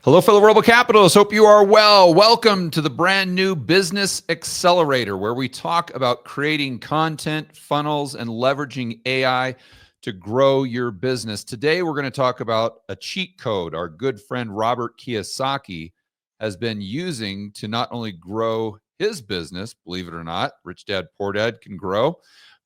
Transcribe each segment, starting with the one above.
Hello, fellow Rebel Capitalists. Hope you are well. Welcome to the brand new Business Accelerator, where we talk about creating content, funnels, and leveraging AI to grow your business. Today, we're going to talk about a cheat code our good friend Robert Kiyosaki has been using to not only grow his business, believe it or not, Rich Dad, Poor Dad can grow,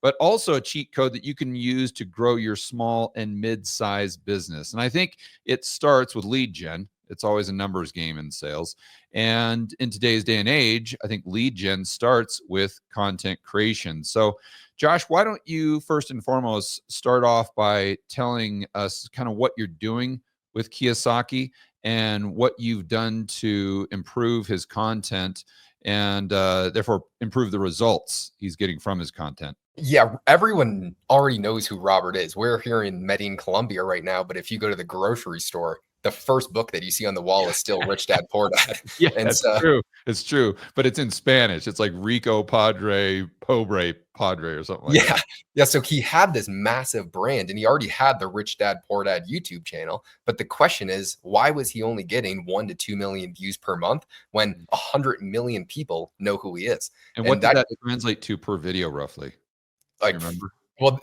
but also a cheat code that you can use to grow your small and mid-sized business. And I think it starts with lead gen. It's always a numbers game in sales. And in today's day and age, I think lead gen starts with content creation. So, Josh, why don't you first and foremost start off by telling us kind of what you're doing with Kiyosaki and what you've done to improve his content and therefore improve the results he's getting from his content. Yeah, everyone already knows who Robert is. We're here in Medellin, Colombia right now, but if you go to the grocery store, the first book that you see on the wall is still Rich Dad Poor Dad. Yeah, And that's so, true. It's true, but it's in Spanish. It's like Rico Padre, Pobre Padre, or something like yeah, that. yeah. So he had this massive brand and he already had the Rich Dad Poor Dad YouTube channel. But the question is, why was he only getting 1 to 2 million views per month when 100 million people know who he is? And what And did that that translate to per video roughly? Do you like remember? well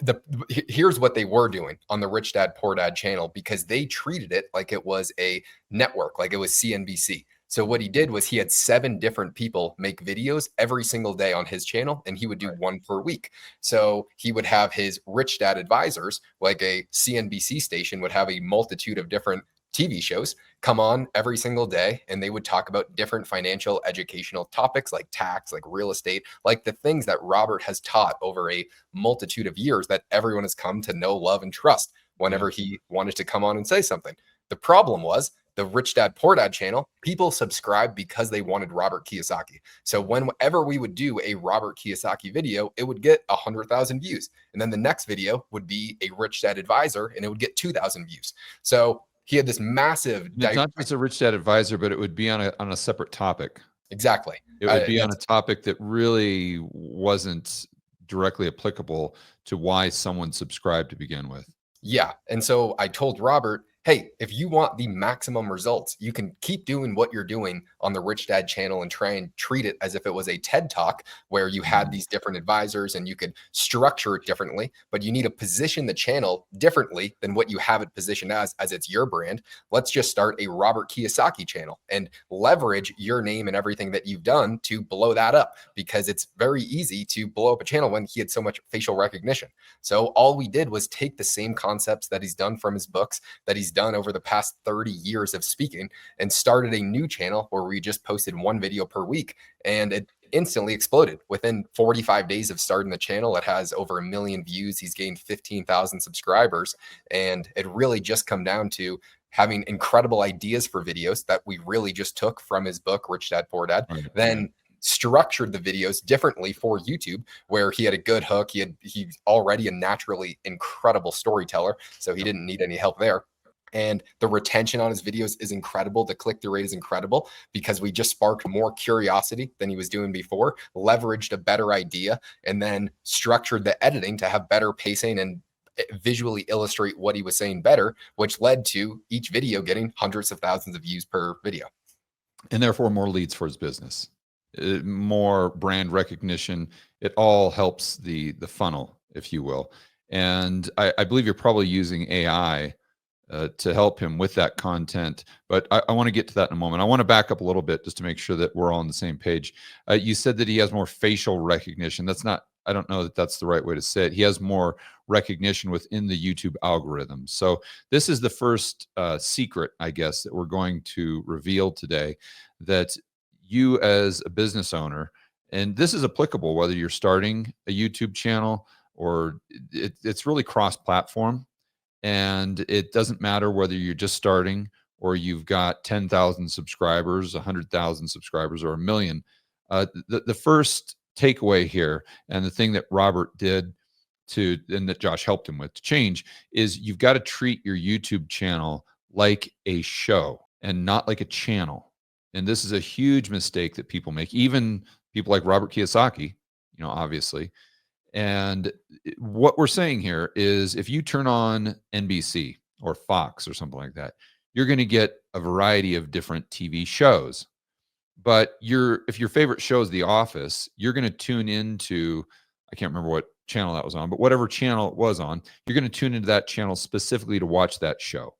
here's what they were doing on the Rich Dad Poor Dad channel, because they treated it like it was a network, like it was CNBC. So what he did was he had 7 different people make videos every single day on his channel, and he would do Right. one per week. So he would have his Rich Dad advisors, like a CNBC station would have a multitude of different TV shows come on every single day, and they would talk about different financial educational topics like tax, like real estate, like the things that Robert has taught over a multitude of years that everyone has come to know, love, and trust Yeah. whenever he wanted to come on and say something. The problem was the Rich Dad Poor Dad channel, people subscribed because they wanted Robert Kiyosaki. So whenever we would do a Robert Kiyosaki video, it would get 100,000 views. And then the next video would be a Rich Dad advisor and it would get 2,000 views. So he had this massive, And it's not just a Rich Dad advisor, but it would be on a separate topic. exactly. It would be on a That's topic that really wasn't directly applicable to why someone subscribed to begin with. Yeah. And so I told Robert, hey, if you want the maximum results, you can keep doing what you're doing on the Rich Dad channel and try and treat it as if it was a TED talk where you had Mhm. these different advisors and you could structure it differently, but you need to position the channel differently than what you have it positioned as it's your brand. Let's just start a Robert Kiyosaki channel and leverage your name and everything that you've done to blow that up, because it's very easy to blow up a channel when he had so much facial recognition. So all we did was take the same concepts that he's done from his books, that he's done over the past 30 years of speaking, and started a new channel where we just posted one video per week. And it instantly exploded. Within 45 days of starting the channel, it has over 1 million views. He's gained 15,000 subscribers. And it really just come down to having incredible ideas for videos that we really just took from his book, Rich Dad Poor Dad, Right. then structured the videos differently for YouTube, where he had a good hook. He's already a naturally incredible storyteller, so he Yep. didn't need any help there. And the retention on his videos is incredible. The click-through rate is incredible because we just sparked more curiosity than he was doing before, leveraged a better idea, and then structured the editing to have better pacing and visually illustrate what he was saying better, which led to each video getting hundreds of thousands of views per video. And therefore more leads for his business, more brand recognition. It all helps the funnel, if you will. And I believe you're probably using AI to help him with that content. But I want to get to that in a moment. I want to back up a little bit just to make sure that we're all on the same page. You said that he has more facial recognition. That's not, I don't know that that's the right way to say it. He has more recognition within the YouTube algorithm. So this is the first secret, I guess, that we're going to reveal today, that you as a business owner, and this is applicable whether you're starting a YouTube channel or it's really cross-platform, and it doesn't matter whether you're just starting or you've got 10,000 subscribers, 100,000 subscribers, or a million. The first takeaway here, and the thing that Robert did and that Josh helped him with to change, is you've got to treat your YouTube channel like a show and not like a channel. And this is a huge mistake that people make, even people like Robert Kiyosaki, obviously. And what we're saying here is if you turn on NBC or Fox or something like that, you're going to get a variety of different TV shows. But if your favorite show is The Office, you're going to tune into, I can't remember what channel that was on, but whatever channel it was on, you're going to tune into that channel specifically to watch that show.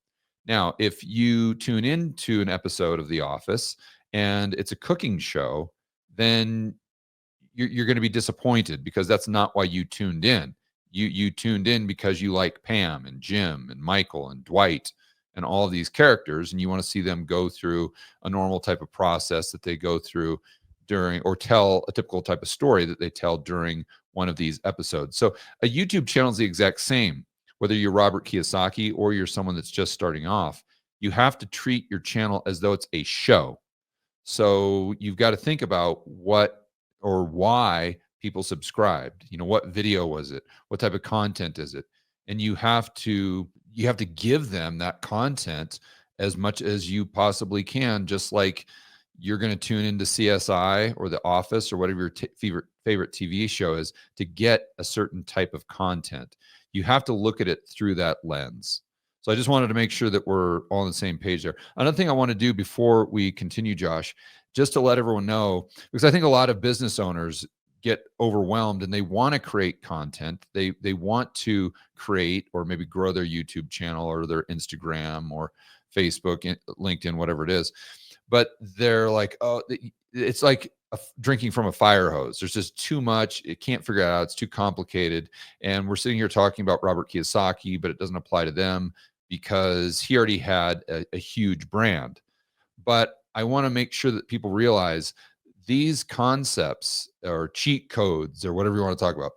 Now, if you tune into an episode of The Office and it's a cooking show, then you're going to be disappointed because that's not why you tuned in. You tuned in because you like Pam and Jim and Michael and Dwight and all of these characters, and you want to see them go through a normal type of process that they go through during, or tell a typical type of story that they tell during one of these episodes. So a YouTube channel is the exact same. Whether you're Robert Kiyosaki or you're someone that's just starting off, you have to treat your channel as though it's a show. So you've got to think about what or why people subscribed. What video was it? What type of content is it? And you have to give them that content as much as you possibly can, just like you're going to tune into CSI or The Office or whatever your favorite TV show is to get a certain type of content. You have to look at it through that lens. So I just wanted to make sure that we're all on the same page there. Another thing I want to do before we continue, Josh, just to let everyone know, because I think a lot of business owners get overwhelmed and they want to create content. They want to create or maybe grow their YouTube channel or their Instagram or Facebook, LinkedIn, whatever it is. But they're like, oh, it's like drinking from a fire hose. There's just too much. It can't figure it out. It's too complicated. And we're sitting here talking about Robert Kiyosaki, but it doesn't apply to them because he already had a huge brand. But I want to make sure that people realize these concepts or cheat codes or whatever you want to talk about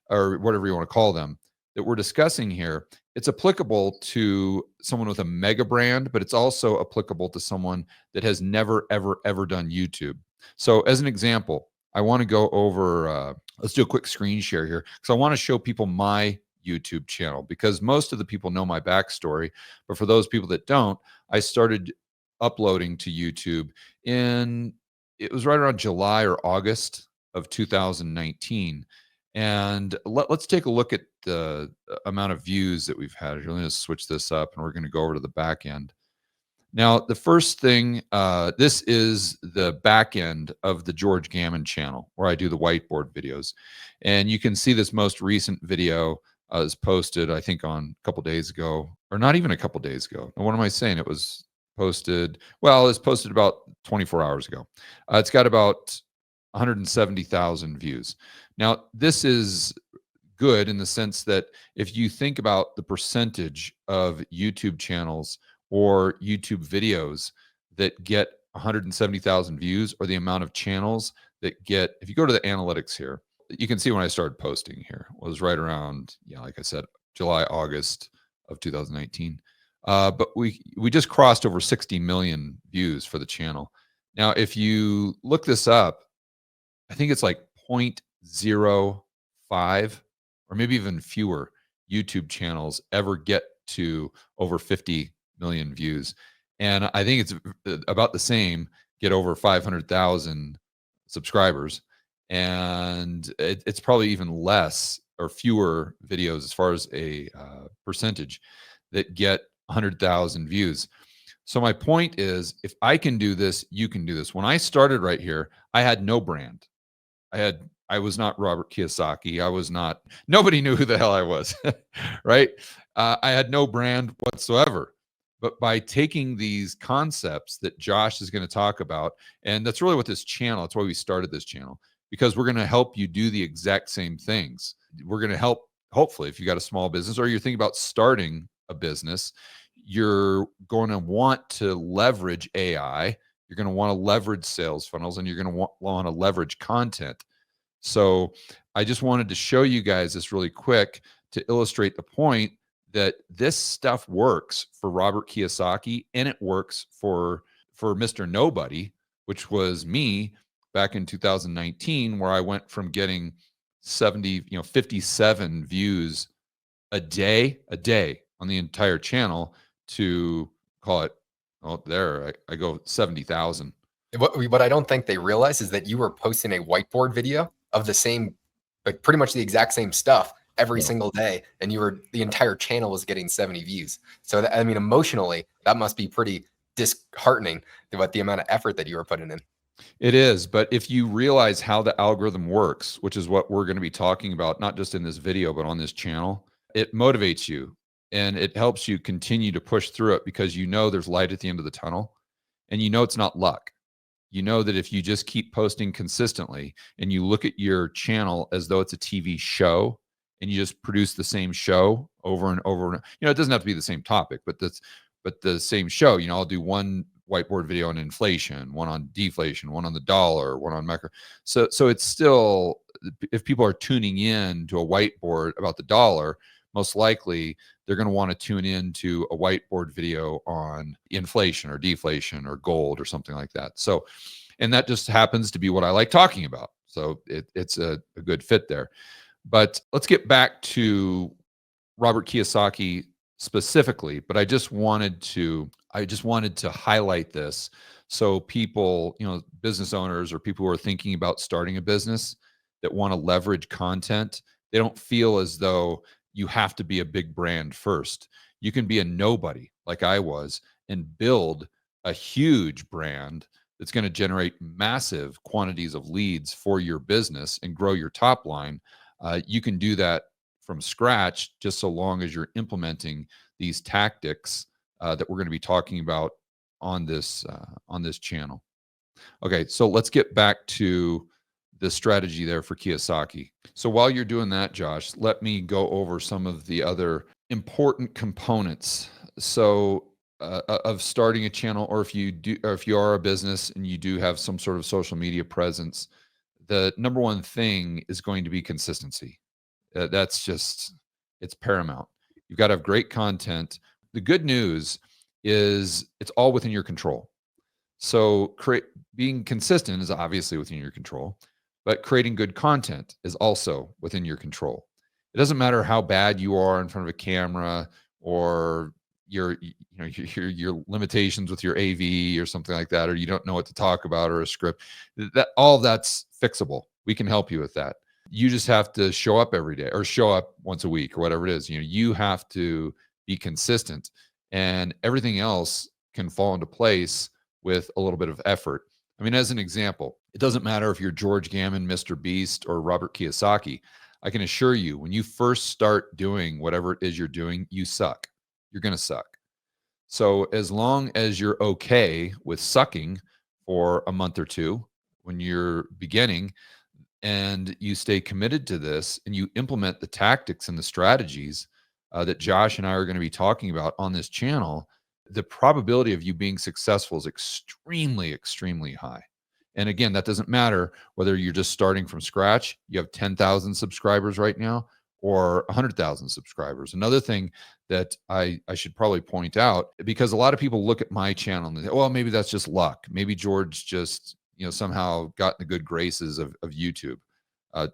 or whatever you want to call them that we're discussing here, it's applicable to someone with a mega brand, but it's also applicable to someone that has never, ever, ever done YouTube. So as an example, I want to go over, let's do a quick screen share here because I want to show people my YouTube channel because most of the people know my backstory. But for those people that don't, I started uploading to YouTube it was right around July or August of 2019. And let's take a look at the amount of views that we've had. Let me just switch this up and we're going to go over to the back end. Now, the first thing, this is the back end of the George Gammon channel where I do the whiteboard videos. And you can see this most recent video is posted, I think, on a couple days ago, or not even a couple days ago. Now, what am I saying? It was posted, well, it's posted about 24 hours ago. It's got about 170,000 views. Now, this is good in the sense that if you think about the percentage of YouTube channels or YouTube videos that get 170,000 views or the amount of channels that get, if you go to the analytics here, you can see when I started posting here was right around, like I said, July, August of 2019. But we just crossed over 60 million views for the channel. Now, if you look this up, I think it's like 0.05 or maybe even fewer YouTube channels ever get to over 50 million views. And I think it's about the same, get over 500,000 subscribers. And it's probably even less or fewer videos as far as a percentage that get 100,000 views. So my point is, if I can do this, you can do this. When I started right here, I had no brand. I was not Robert Kiyosaki. Nobody knew who the hell I was, right? I had no brand whatsoever. But by taking these concepts that Josh is going to talk about, and that's really what this channel, that's why we started this channel, because we're going to help you do the exact same things. We're going to help, hopefully, if you got a small business or you're thinking about starting a business, you're going to want to leverage AI. You're going to want to leverage sales funnels, and you're going to want to leverage content. So I just wanted to show you guys this really quick to illustrate the point that this stuff works for Robert Kiyosaki and it works for Mr. Nobody, which was me back in 2019, where I went from getting 57 views a day on the entire channel to call it, I go 70,000. What I don't think they realize is that you were posting a whiteboard video of the same, like pretty much the exact same stuff every No. single day, and the entire channel was getting 70 views. So that, I mean, emotionally, that must be pretty disheartening about the amount of effort that you were putting in. It is, but if you realize how the algorithm works, which is what we're going to be talking about, not just in this video, but on this channel, it motivates you and it helps you continue to push through it because you know there's light at the end of the tunnel and you know it's not luck. You know that if you just keep posting consistently and you look at your channel as though it's a TV show and you just produce the same show over and over, and it doesn't have to be the same topic, but the same show. I'll do one whiteboard video on inflation, one on deflation, one on the dollar, one on macro. So it's still, if people are tuning in to a whiteboard about the dollar, most likely they're going to want to tune in to a whiteboard video on inflation or deflation or gold or something like that. So, and that just happens to be what I like talking about. So it's a good fit there. But let's get back to Robert Kiyosaki specifically, but I just wanted to highlight this so people, business owners or people who are thinking about starting a business that want to leverage content, they don't feel as though you have to be a big brand first. You can be a nobody like I was and build a huge brand that's going to generate massive quantities of leads for your business and grow your top line. You can do that from scratch, just so long as you're implementing these tactics that we're going to be talking about on this channel. Okay, so let's get back to the strategy there for Kiyosaki. So while you're doing that, Josh, let me go over some of the other important components. So of starting a channel, or if you are a business and you do have some sort of social media presence, the number one thing is going to be consistency. That's just, it's paramount. You've got to have great content. The good news is it's all within your control. So being consistent is obviously within your control, but creating good content is also within your control. It doesn't matter how bad you are in front of a camera or your limitations with your AV or something like that, or you don't know what to talk about or a script. That all that's fixable. We can help you with that. You just have to show up every day or show up once a week or whatever it is. You have to be consistent, and everything else can fall into place with a little bit of effort. I mean, as an example, it doesn't matter if you're George Gammon, Mr. Beast, or Robert Kiyosaki. I can assure you, when you first start doing whatever it is you're doing, you suck. You're going to suck. So as long as you're okay with sucking for a month or two when you're beginning, and you stay committed to this and you implement the tactics and the strategies that Josh and I are going to be talking about on this channel, the probability of you being successful is extremely, extremely high. And again, that doesn't matter whether you're just starting from scratch, you have 10,000 subscribers right now, or 100,000 subscribers. Another thing that I should probably point out, because a lot of people look at my channel and they say, well, maybe that's just luck. Maybe George just somehow got in the good graces of YouTube.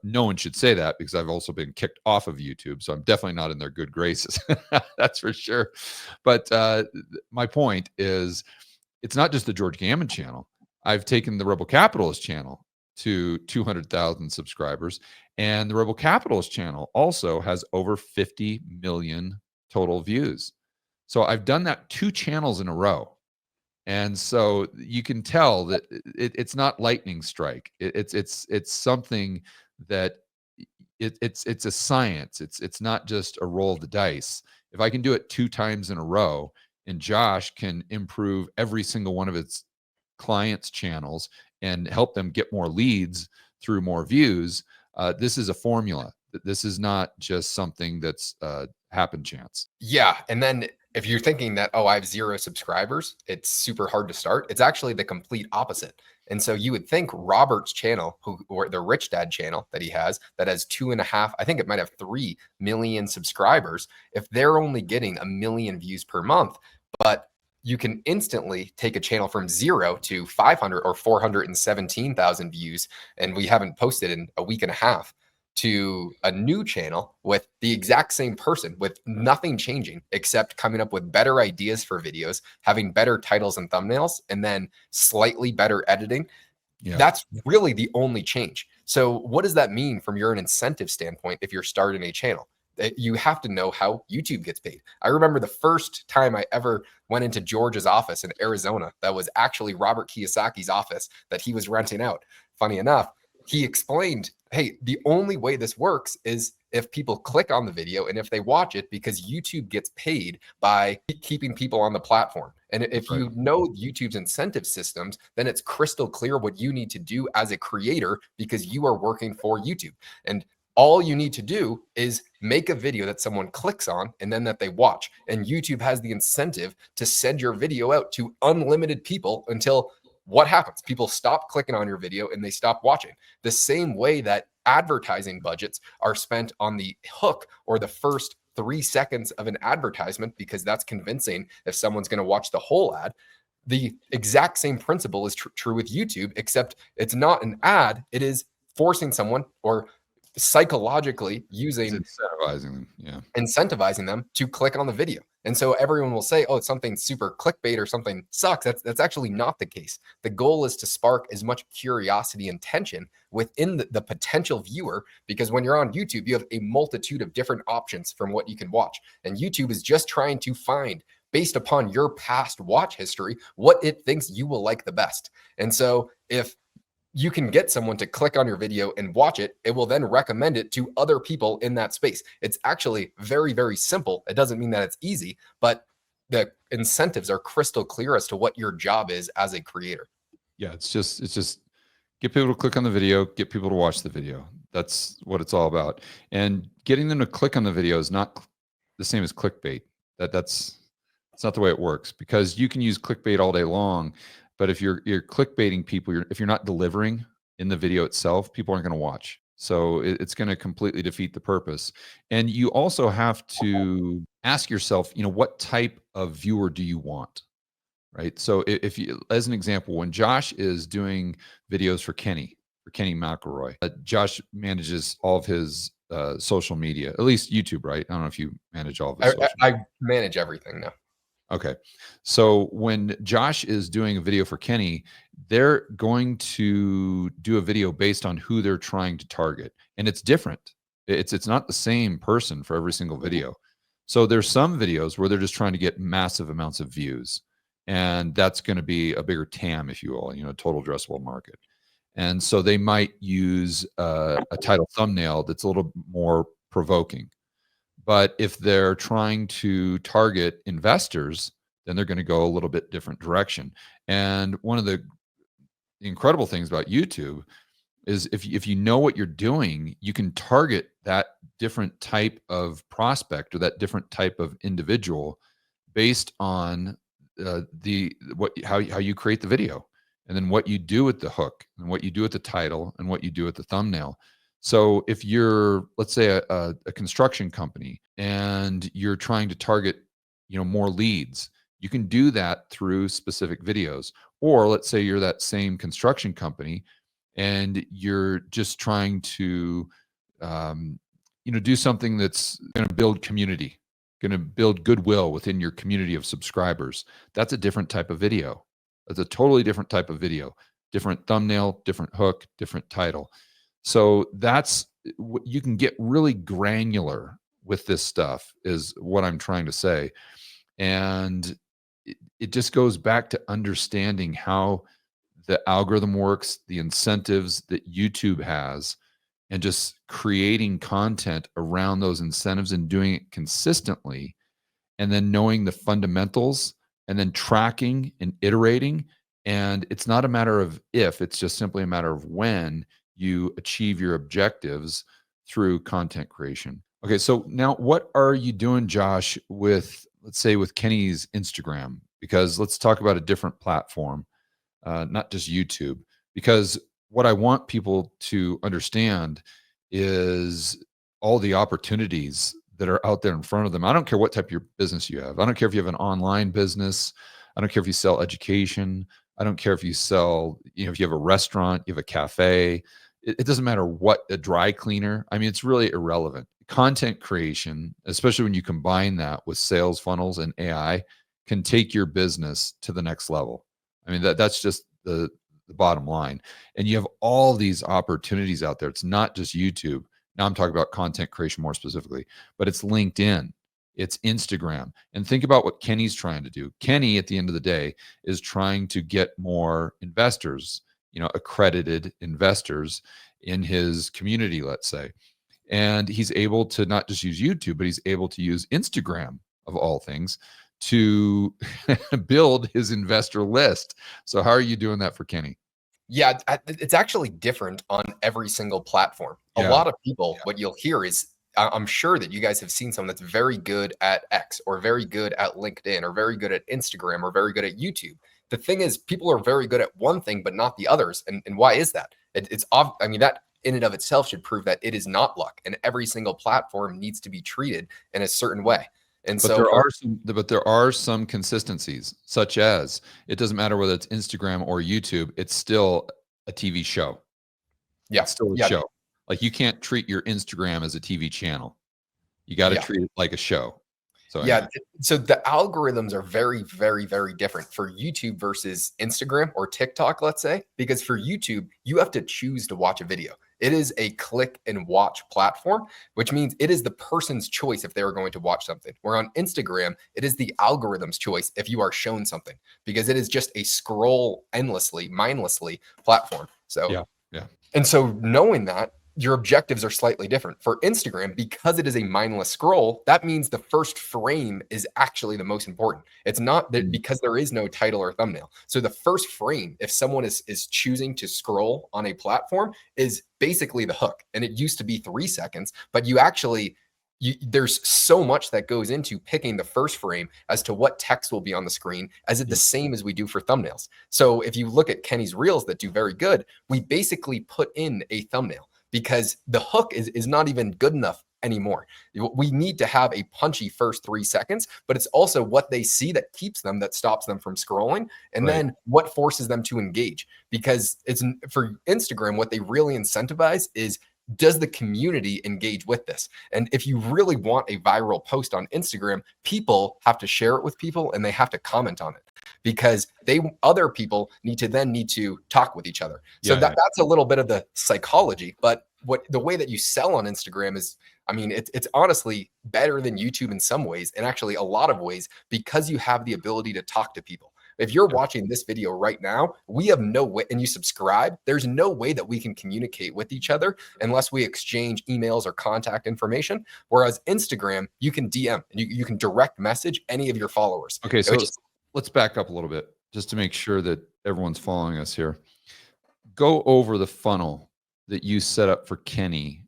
No one should say that, because I've also been kicked off of YouTube. So I'm definitely not in their good graces. That's for sure. But my point is, it's not just the George Gammon channel. I've taken the Rebel Capitalist channel to 200,000 subscribers. And the Rebel Capitalist channel also has over 50 million total views. So I've done that 2 channels in a row. And so you can tell that it's not lightning strike. It's something that it's a science. It's not just a roll of the dice. If I can do it 2 times in a row, and Josh can improve every single one of its clients' channels and help them get more leads through more views, this is a formula. This is not just something that's happen chance. Yeah. And then if you're thinking that, oh, I have 0 subscribers, it's super hard to start, it's actually the complete opposite. And so you would think Robert's channel, or the Rich Dad channel that he has, that has 2.5, I think it might have 3 million subscribers, if they're only getting 1 million views per month, but you can instantly take a channel from 0 to 500 or 417,000 views, and we haven't posted in a week and a half, to a new channel with the exact same person, with nothing changing except coming up with better ideas for videos, having better titles and thumbnails, and then slightly better editing. Yeah. That's really the only change. So what does that mean from your incentive standpoint if you're starting a channel? You have to know how YouTube gets paid. I remember the first time I ever went into George's office in Arizona. That was actually Robert Kiyosaki's office that he was renting out. Funny enough, he explained, hey, the only way this works is if people click on the video and if they watch it, because YouTube gets paid by keeping people on the platform. And if Right. you know YouTube's incentive systems, then it's crystal clear what you need to do as a creator because you are working for YouTube. And all you need to do is make a video that someone clicks on and then that they watch. And YouTube has the incentive to send your video out to unlimited people until what happens? People stop clicking on your video and they stop watching. The same way that advertising budgets are spent on the hook or the first 3 seconds of an advertisement because that's convincing if someone's going to watch the whole ad. The exact same principle is true with YouTube, except it's not an ad. It is forcing someone or psychologically It's using incentivizing them. Yeah. incentivizing them to click on the video. And so everyone will say, oh, it's something super clickbait or something sucks. That's actually not the case. The goal is to spark as much curiosity and tension within the potential viewer, because when you're on YouTube, you have a multitude of different options from what you can watch. And YouTube is just trying to find, based upon your past watch history, what it thinks you will like the best. And so if you can get someone to click on your video and watch it, it will then recommend it to other people in that space. It's actually very, very simple. It doesn't mean that it's easy, but the incentives are crystal clear as to what your job is as a creator. Yeah. It's just get people to click on the video, get people to watch the video. That's what it's all about. And getting them to click on the video is not the same as clickbait. That's not the way it works, because you can use clickbait all day long, but if you're clickbaiting people, if you're not delivering in the video itself, people aren't going to watch. So it's going to completely defeat the purpose. And you also have to ask yourself, what type of viewer do you want? Right. So if you, as an example, when Josh is doing videos for Kenny McElroy, Josh manages all of his social media, at least YouTube, right? I don't know if you manage all of his social media. I manage everything now. Okay. So when Josh is doing a video for Kenny, they're going to do a video based on who they're trying to target. And it's different. It's not the same person for every single video. So there's some videos where they're just trying to get massive amounts of views. And that's going to be a bigger TAM, if you will, total addressable market. And so they might use a title thumbnail that's a little more provoking. But if they're trying to target investors, then they're going to go a little bit different direction. And one of the incredible things about YouTube is if you know what you're doing, you can target that different type of prospect or that different type of individual based on how you create the video, and then what you do with the hook, and what you do with the title, and what you do with the thumbnail. So if you're, let's say, a construction company and you're trying to target, more leads, you can do that through specific videos. Or let's say you're that same construction company and you're just trying to, do something that's going to build community, going to build goodwill within your community of subscribers. That's a different type of video. That's a totally different type of video, different thumbnail, different hook, different title. So that's what you can get really granular with this stuff, is what I'm trying to say. And it just goes back to understanding how the algorithm works, the incentives that YouTube has, and just creating content around those incentives and doing it consistently, and then knowing the fundamentals, and then tracking and iterating. And it's not a matter of if, it's just simply a matter of when you achieve your objectives through content creation. Okay, so now what are you doing, Josh, with, let's say, with Kenny's Instagram? Because let's talk about a different platform, not just YouTube. Because what I want people to understand is all the opportunities that are out there in front of them. I don't care what type of business you have. I don't care if you have an online business. I don't care if you sell education. I don't care if you sell, if you have a restaurant, you have a cafe. It doesn't matter what, a dry cleaner. I mean, it's really irrelevant. Content creation, especially when you combine that with sales funnels and AI, can take your business to the next level. I mean, that's just the bottom line. And you have all these opportunities out there. It's not just YouTube. Now I'm talking about content creation more specifically, but it's LinkedIn, it's Instagram. And think about what Kenny's trying to do. Kenny, at the end of the day, is trying to get more investors, accredited investors in his community, let's say. And he's able to not just use YouTube, but he's able to use Instagram, of all things, to build his investor list. So how are you doing that for Kenny? Yeah, it's actually different on every single platform. A Yeah. lot of people, what you'll hear is, I'm sure that you guys have seen someone that's very good at X or very good at LinkedIn or very good at Instagram or very good at YouTube. The thing is, people are very good at one thing, but not the others. And why is that? I mean, that in and of itself should prove that it is not luck. And every single platform needs to be treated in a certain way. And But so there for are some consistencies, such as it doesn't matter whether it's Instagram or YouTube, it's still a TV show. yeah, It's still a yeah, show. Like you can't treat your Instagram as a TV channel. You got to yeah. treat it like a show. So Yeah. anyway, So the algorithms are very, very, very different for YouTube versus Instagram or TikTok, let's say, because for YouTube, you have to choose to watch a video. It is a click and watch platform, which means it is the person's choice if they are going to watch something. Where on Instagram, it is the algorithm's choice if you are shown something, because it is just a scroll endlessly, mindlessly platform. So yeah, yeah, and so knowing that your objectives are slightly different. For Instagram, because it is a mindless scroll, that means the first frame is actually the most important. It's not that mm, because there is no title or thumbnail. So the first frame, if someone is choosing to scroll on a platform, is basically the hook. And it used to be 3 seconds, but there's so much that goes into picking the first frame as to what text will be on the screen, as it the yeah, same as we do for thumbnails. So if you look at Kenny's reels that do very good, we basically put in a thumbnail because the hook is not even good enough anymore. We need to have a punchy first 3 seconds, but it's also what they see that keeps them, that stops them from scrolling, and right. then what forces them to engage. Because it's for Instagram, what they really incentivize is, does the community engage with this? And if you really want a viral post on Instagram, people have to share it with people and they have to comment on it because other people need to talk with each other. So Yeah, yeah. that's a little bit of the psychology, but what the way that you sell on Instagram is, I mean, it's honestly better than YouTube in some ways, and actually a lot of ways, because you have the ability to talk to people. If you're watching this video right now, we have no way, and you subscribe, there's no way that we can communicate with each other unless we exchange emails or contact information. Whereas Instagram, you can DM and you can direct message any of your followers, Okay, so which is let's back up a little bit just to make sure that everyone's following us here. Go over the funnel that you set up for Kenny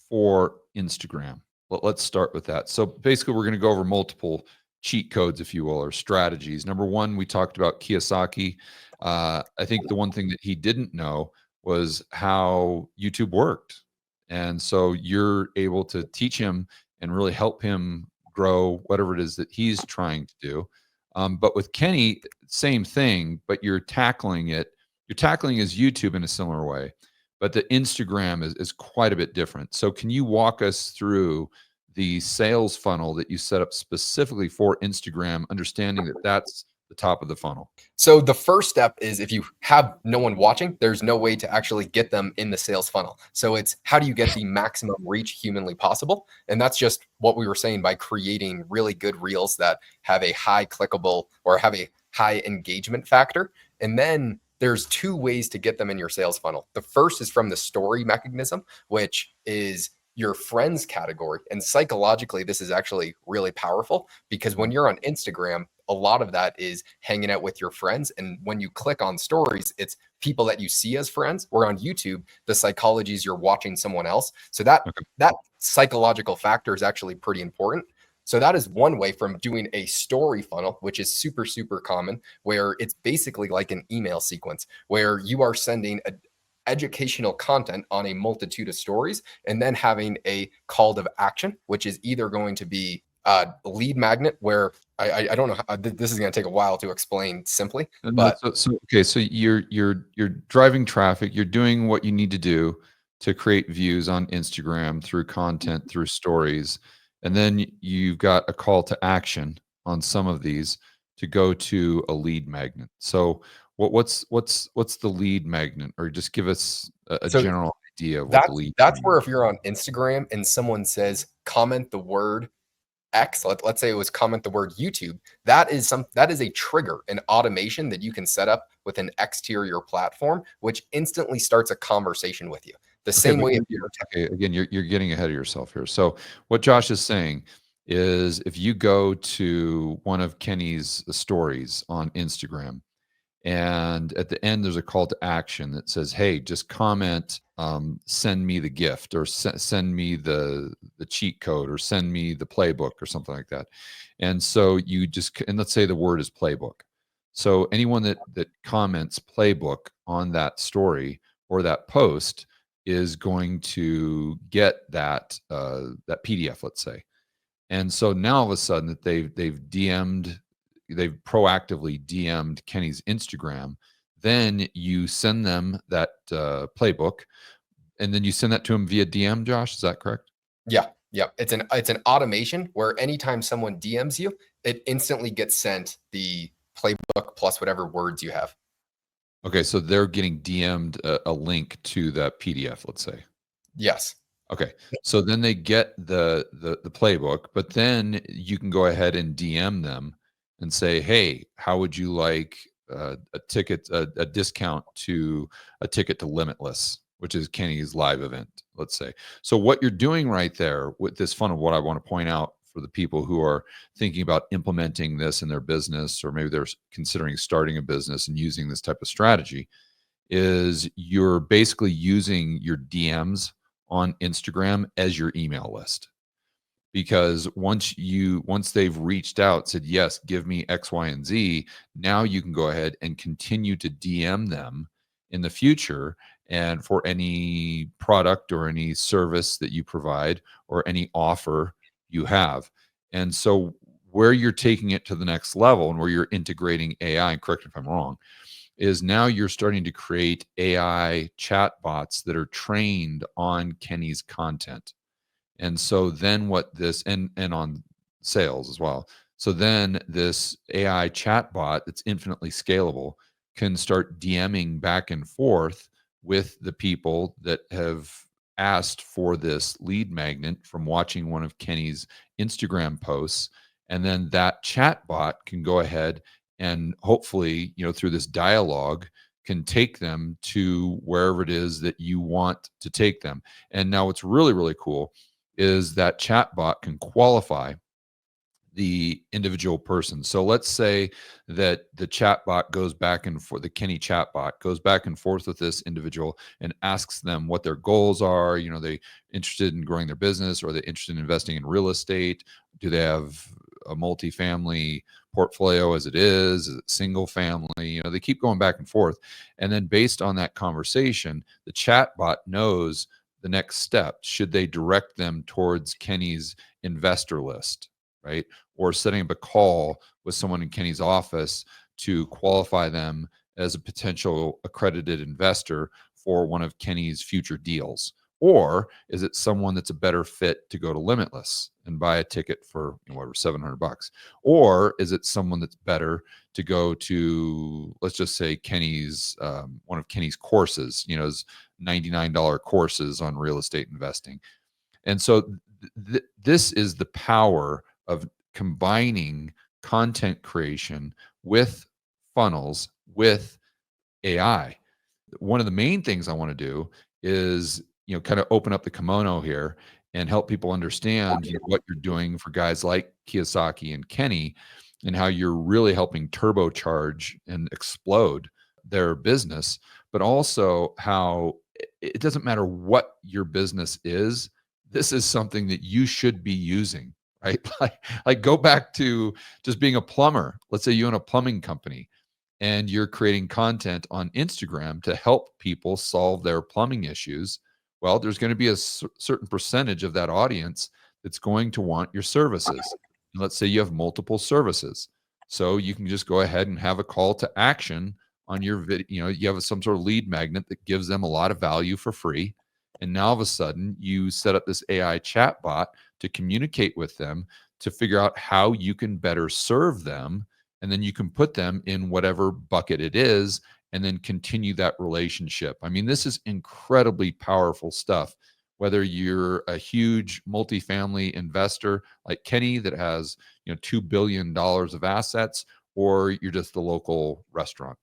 for Instagram. Let's start with that. So basically, we're going to go over multiple cheat codes, if you will, or strategies. Number one, we talked about Kiyosaki. I think the one thing that he didn't know was how YouTube worked. And so you're able to teach him and really help him grow whatever it is that he's trying to do. But with Kenny, same thing, but you're tackling it. You're tackling his YouTube in a similar way, but the Instagram is quite a bit different. So can you walk us through the sales funnel that you set up specifically for Instagram, understanding that that's the top of the funnel? So the first step is, if you have no one watching, there's no way to actually get them in the sales funnel. So it's, how do you get the maximum reach humanly possible? And that's just what we were saying by creating really good reels that have a high clickable or have a high engagement factor. And then there's two ways to get them in your sales funnel. The first is from the story mechanism, which is your friends category. And psychologically, this is actually really powerful because when you're on Instagram, a lot of that is hanging out with your friends. And when you click on stories, it's people that you see as friends. Where on YouTube, the psychology is you're watching someone else. So Okay. that psychological factor is actually pretty important. So that is one way from doing a story funnel, which is super, super common, where it's basically like an email sequence where you are sending educational content on a multitude of stories and then having a call to action, which is either going to be a lead magnet, where I don't know how, this is going to take a while to explain simply, No, but so okay, so you're driving traffic, you're doing what you need to do to create views on Instagram through content, through stories, and then you've got a call to action on some of these to go to a lead magnet. So What's the lead magnet, or just give us a So general idea of what the that's lead that's magnet where is. if you're on Instagram and someone says comment the word X, let's say it was comment the word YouTube, that is a trigger, an automation that you can set up with an exterior platform, which instantly starts a conversation with you. The Okay, same way if you're okay, again, you're getting ahead of yourself here. So what Josh is saying is, if you go to one of Kenny's stories on Instagram, and at the end there's a call to action that says, hey, just comment, send me the gift, or send me the cheat code, or send me the playbook, or something like that. And so you just, and let's say the word is playbook. So anyone that comments playbook on that story or that post is going to get that PDF, let's say. And so now all of a sudden that they've proactively DM'd Kenny's Instagram. Then you send them that playbook, and then you send that to him via DM. Josh, is that correct? yeah, yeah. It's an automation where anytime someone DMs you, it instantly gets sent the playbook plus whatever words you have. Okay, so they're getting DM'd a link to that PDF, let's say. Yes. Okay, so then they get the playbook, but then you can go ahead and DM them and say, "Hey, how would you like a discount to a ticket to Limitless, which is Kenny's live event?" Let's say. So what you're doing right there with this funnel, what I want to point out for the people who are thinking about implementing this in their business, or maybe they're considering starting a business and using this type of strategy, is you're basically using your DMs on Instagram as your email list. Because once they've reached out, said, yes, give me X, Y, and Z, now you can go ahead and continue to DM them in the future, and for any product or any service that you provide or any offer you have. And so where you're taking it to the next level, and where you're integrating AI, and correct me if I'm wrong, is now you're starting to create AI chatbots that are trained on Kenny's content. And so then what this, and on sales as well. So then this AI chatbot that's infinitely scalable can start DMing back and forth with the people that have asked for this lead magnet from watching one of Kenny's Instagram posts. And then that chatbot can go ahead and hopefully, through this dialogue, can take them to wherever it is that you want to take them. And now what's really, really cool is that chatbot can qualify the individual person. So let's say that the chatbot goes back and forth, the Kenny chatbot goes back and forth with this individual and asks them what their goals are. They interested in growing their business, or they interested in investing in real estate? Do they have a multifamily portfolio as it is? Is it single family? They keep going back and forth. And then based on that conversation, the chatbot knows the next step. Should they direct them towards Kenny's investor list, right? Or setting up a call with someone in Kenny's office to qualify them as a potential accredited investor for one of Kenny's future deals? Or is it someone that's a better fit to go to Limitless and buy a ticket for whatever, $700? Or is it someone that's better to go to, let's just say, Kenny's one of Kenny's courses, his $99 courses on real estate investing? And so this is the power of combining content creation with funnels with AI. One of the main things I want to do is, kind of open up the kimono here and help people understand, what you're doing for guys like Kiyosaki and Kenny, and how you're really helping turbocharge and explode their business, but also how it doesn't matter what your business is. This is something that you should be using, right? Like go back to just being a plumber. Let's say you own a plumbing company and you're creating content on Instagram to help people solve their plumbing issues. Well, there's going to be a certain percentage of that audience that's going to want your services. And let's say you have multiple services. So you can just go ahead and have a call to action on your video. You have some sort of lead magnet that gives them a lot of value for free. And now all of a sudden you set up this AI chat bot to communicate with them, to figure out how you can better serve them and then you can put them in whatever bucket it is and then continue that relationship. I mean, this is incredibly powerful stuff. Whether you're a huge multifamily investor like Kenny that has, $2 billion of assets, or you're just the local restaurant.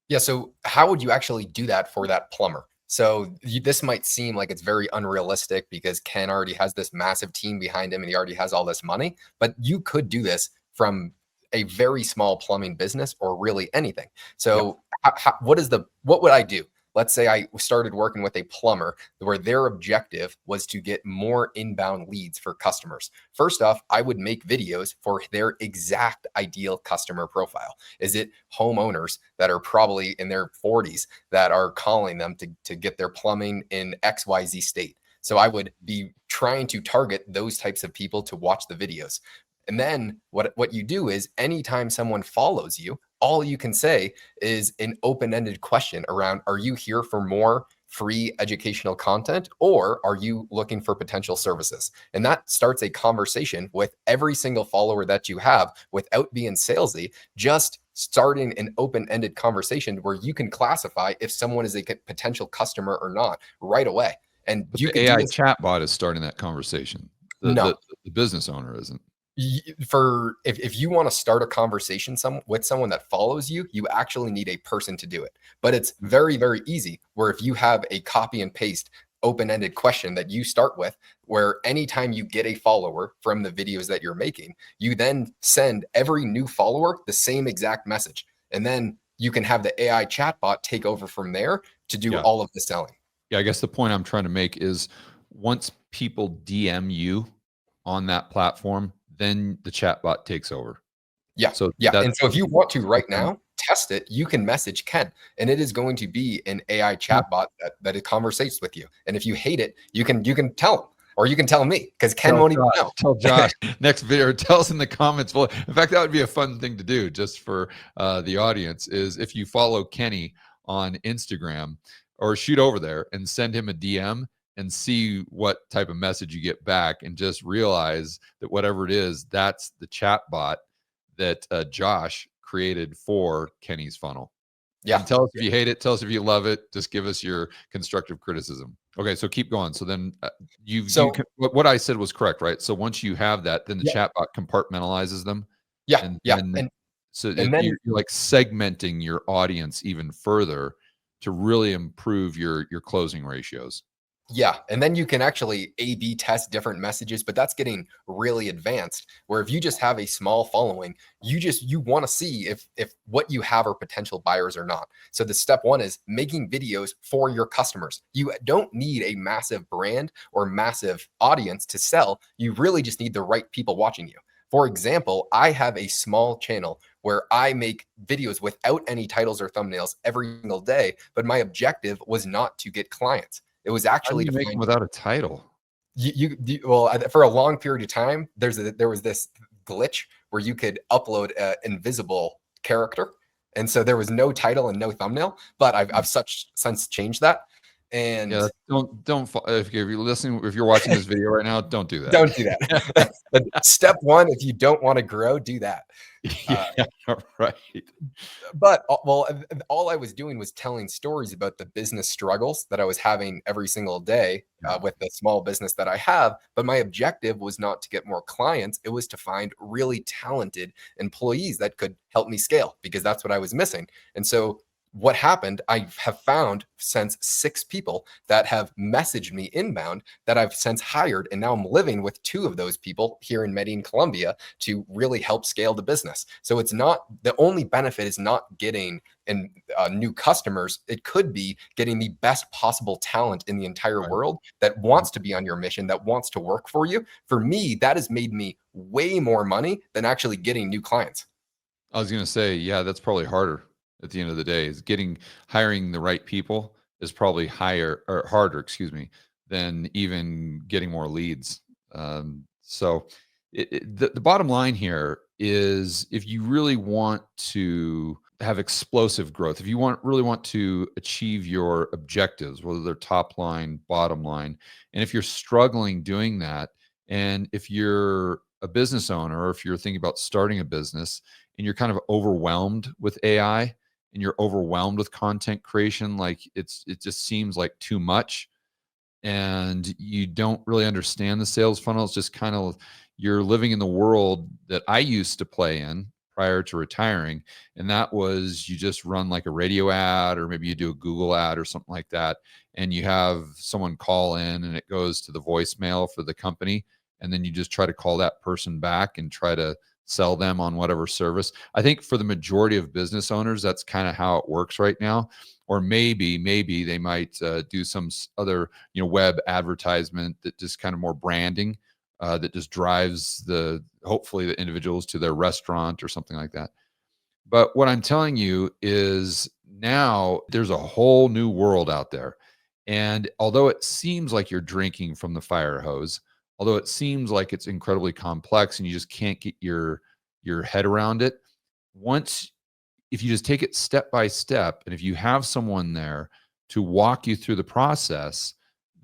Yeah. So how would you actually do that for that plumber? So this might seem like it's very unrealistic because Ken already has this massive team behind him and he already has all this money, but you could do this from a very small plumbing business or really anything. Yep. So what would I do? Let's say I started working with a plumber where their objective was to get more inbound leads for customers. First off, I would make videos for their exact ideal customer profile. Is it homeowners that are probably in their 40s that are calling them to get their plumbing in XYZ state? So I would be trying to target those types of people to watch the videos. And then what you do is anytime someone follows you, all you can say is an open-ended question around, are you here for more free educational content or are you looking for potential services? And that starts a conversation with every single follower that you have without being salesy, just starting an open-ended conversation where you can classify if someone is a potential customer or not right away. And But you the could do AI this. chatbot is starting that conversation. The, No, the, the business owner isn't. for if you want to start a conversation with someone that follows you, you actually need a person to do it. But it's very, very easy where if you have a copy and paste open-ended question that you start with, where anytime you get a follower from the videos that you're making, you then send every new follower the same exact message. And then you can have the AI chatbot take over from there to do Yeah. all of the selling. Yeah. I guess the point I'm trying to make is once people DM you on that platform, then the chatbot takes over. Yeah, So yeah, that's and so if you want to right okay. now test it, you can message Ken, and it is going to be an AI chatbot that it conversates with you. And if you hate it, you can tell him, or you can tell me, because Ken Tell won't even Josh, know. tell Josh next video. Tell us in the comments. Well, in fact, that would be a fun thing to do just for the audience. Is if you follow Kenny on Instagram, or shoot over there and send him a DM and see what type of message you get back, and just realize that whatever it is, that's the chat bot that Josh created for Kenny's funnel. Yeah, And tell us if you hate it. Tell us if you love it. Just give us your constructive criticism. Okay, so keep going. So then you so can, what I said was correct, right? So once you have that, then the yeah, chatbot compartmentalizes them, yeah, and yeah, then so and then you're like segmenting your audience even further to really improve your closing ratios. yeah, and then you can actually A/B test different messages, but that's getting really advanced. Where if you just have a small following, you want to see if what you have are potential buyers or not. So the step one is making videos for your customers. You don't need a massive brand or massive audience to sell. You really just need the right people watching you. For example, I have a small channel where I make videos without any titles or thumbnails every single day, but my objective was not to get clients. It was How do actually you to make them find without a title? well, for a long period of time, there was this glitch where you could upload an invisible character, and so there was no title and no thumbnail. But I've such since changed that, Yeah, and if you're listening, if you're watching this video right now, don't do that. don't do that. But step one, if you don't want to grow, do that. Uh, Yeah, right. but all I was doing was telling stories about the business struggles that I was having every single day Yeah. with the small business that I have. But my objective was not to get more clients, it was to find really talented employees that could help me scale, because that's what I was missing. And so what happened, I have found since 6 people that have messaged me inbound that I've since hired, and now I'm living with 2 of those people here in Medellin, Colombia, to really help scale the business. So it's not, the only benefit is not getting new customers. It could be getting the best possible talent in the entire Right. world that wants to be on your mission, that wants to work for you. For me, that has made me way more money than actually getting new clients. I was gonna say, yeah, that's probably harder at the end of the day. Is hiring the right people is probably higher or harder, excuse me, than even getting more leads. So the bottom line here is if you really want to have explosive growth, if you really want to achieve your objectives, whether they're top line, bottom line, and if you're struggling doing that, and if you're a business owner or if you're thinking about starting a business and you're kind of overwhelmed with AI and you're overwhelmed with content creation, like it just seems like too much, and you don't really understand the sales funnel. It's just kind of you're living in the world that I used to play in prior to retiring. And that was you just run like a radio ad, or maybe you do a Google ad or something like that. And you have someone call in and it goes to the voicemail for the company. And then you just try to call that person back and try to sell them on whatever service. I think for the majority of business owners, that's kind of how it works right now. Or maybe they might do some other web advertisement that just kind of more branding, that just drives hopefully the individuals to their restaurant or something like that. But what I'm telling you is now there's a whole new world out there. And although it seems like you're drinking from the fire hose, although it seems like it's incredibly complex and you just can't get your head around it, once if you just take it step by step, and if you have someone there to walk you through the process,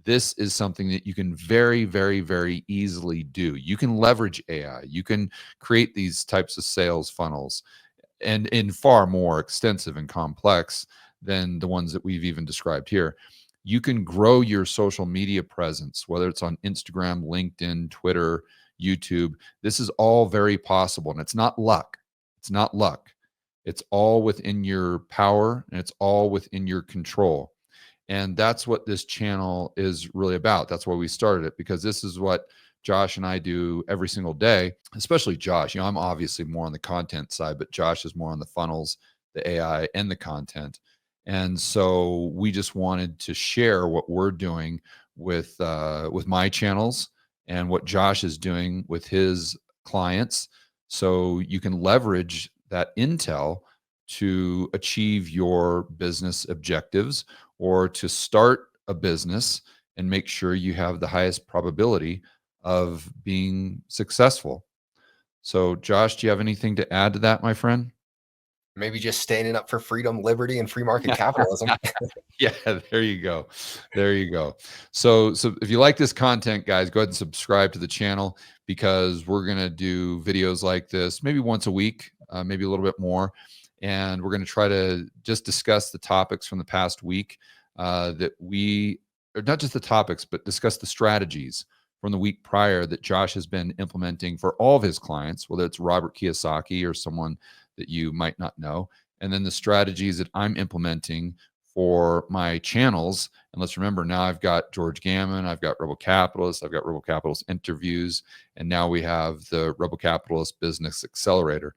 this is something that you can very, very, very easily do. You can leverage AI. You can create these types of sales funnels, and in far more extensive and complex than the ones that we've even described here. You can grow your social media presence, whether it's on Instagram, LinkedIn, Twitter, YouTube. This is all very possible, and it's not luck. It's not luck. It's all within your power and it's all within your control. And that's what this channel is really about. That's why we started it, because this is what Josh and I do every single day, especially Josh. I'm obviously more on the content side, but Josh is more on the funnels, the AI, and the content. And so we just wanted to share what we're doing with my channels and what Josh is doing with his clients, so you can leverage that intel to achieve your business objectives or to start a business and make sure you have the highest probability of being successful. So, Josh, do you have anything to add to that, my friend? Maybe just standing up for freedom, liberty, and free market capitalism. Yeah, there you go. There you go. So if you like this content, guys, go ahead and subscribe to the channel, because we're going to do videos like this maybe once a week, maybe a little bit more. And we're going to try to just discuss the topics from the past week, that or not just the topics, but discuss the strategies from the week prior that Josh has been implementing for all of his clients, whether it's Robert Kiyosaki or someone that you might not know. And then the strategies that I'm implementing for my channels. And let's remember, now I've got George Gammon, I've got Rebel Capitalist, I've got Rebel Capitalist Interviews, and now we have the Rebel Capitalist Business Accelerator.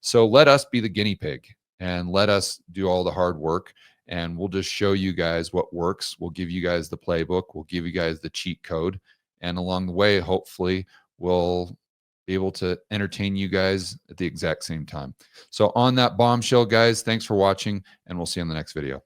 So let us be the guinea pig and let us do all the hard work. And we'll just show you guys what works. We'll give you guys the playbook. We'll give you guys the cheat code. And along the way, hopefully, we'll be able to entertain you guys at the exact same time. So on that bombshell, guys, thanks for watching, and we'll see you in the next video.